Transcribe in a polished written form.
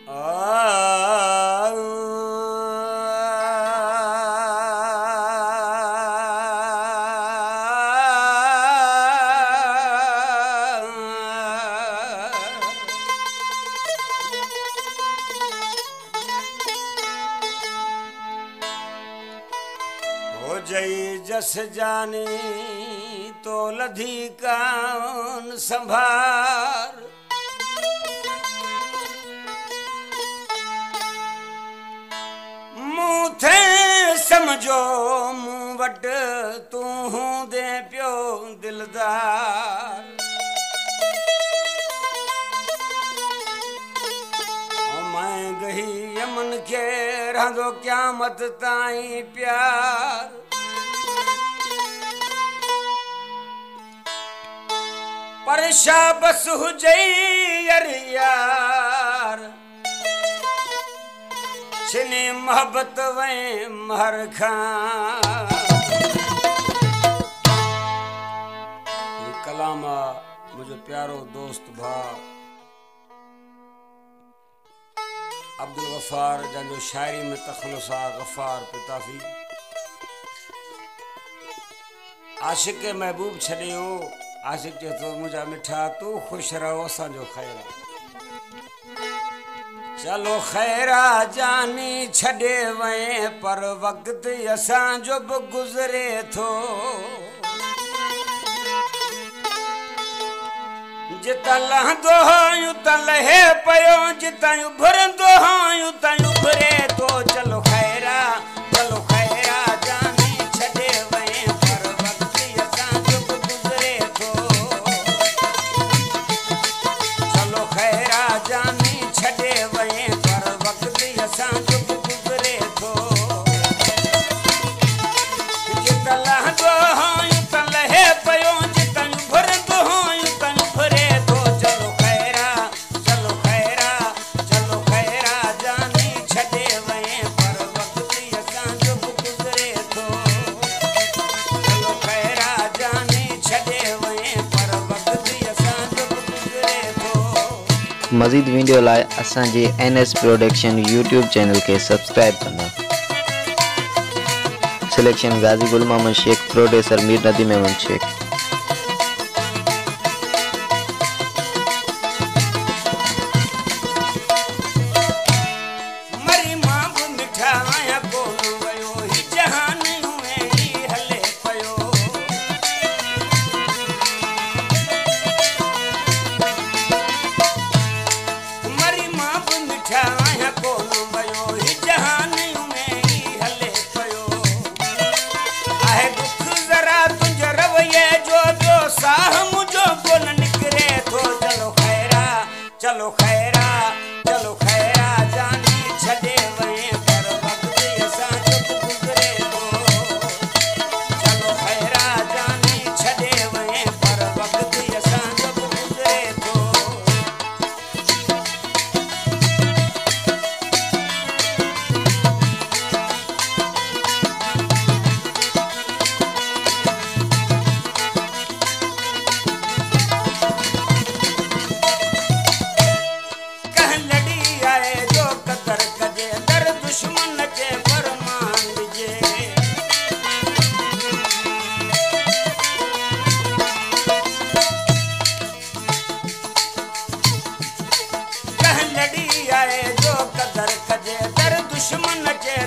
हो जई जस जानी तो लधी कान संभार मुँह थे समझो मुँह वट तू हूँ दे प्यो दिलदार मैं गही यमन के रहंदो क़यामत ताईं प्यार पर शाबस हुजई यार छिनी मोहब्बत वे महर खां ये कलाम मुझे प्यारो दोस्त भा अब्दुल गफ्फार जो शायरी में तखलुसा गफ्फार पिताफी आशिक के महबूब छड़ियो आशिक के तो मुझा मिठा तू खुश रहो असांजो खैरा चलो खैरा जानी छड़े वे पर वक्त असांजो भी गुजरे थो जिता लहंदो यूं ता लहे पयो जिता उभरंदो यूं ता उभरे तो चलो खैरा जानी छड़े वे पर वक्त असांजो भी गुजरे थो चलो खैरा जानी छड़े वे पर वक्त असांजो भी गुजरे थो जिता लहंदो यूं ता लहे पयो जिता उभरंदो यूं ता उभरे थो चलो खैरा जानी छड़े वे पर वक्त असांजो भी गुजरे थो चलो खैरा जानी छड़े वे पर वक्त असांजो भी गुजरे थो। मज़ीद वीडियो लाइ असांजे NS प्रोडक्शन यूट्यूब चैनल के सब्सक्राइब करना। सिलेक्शन गाजी गुल मोहम्मद शेख, प्रोड्यूसर मीर नदीम अहमद शेख। मरी मां भी मिठाया कोन वयो ही जहान में ही हले पयो मरी मां भी मिठाया कोन वयो ही जहान में ही हले पयो आहे दुख जरा तुझे रवैये जो जो साह मुझो कोन निकरे थो चलो खैरा जानी छड़े वे पर वक्त असांजो भी गुजरे थो चलो खैरा जानी छड़े वे पर वक्त असांजो भी गुजरे थो। कह लड़ी आए जो कदर कजे दर दुश्मन के फरमान दीजे कह लड़ी आए जो कदर कजे दर दुश्मन के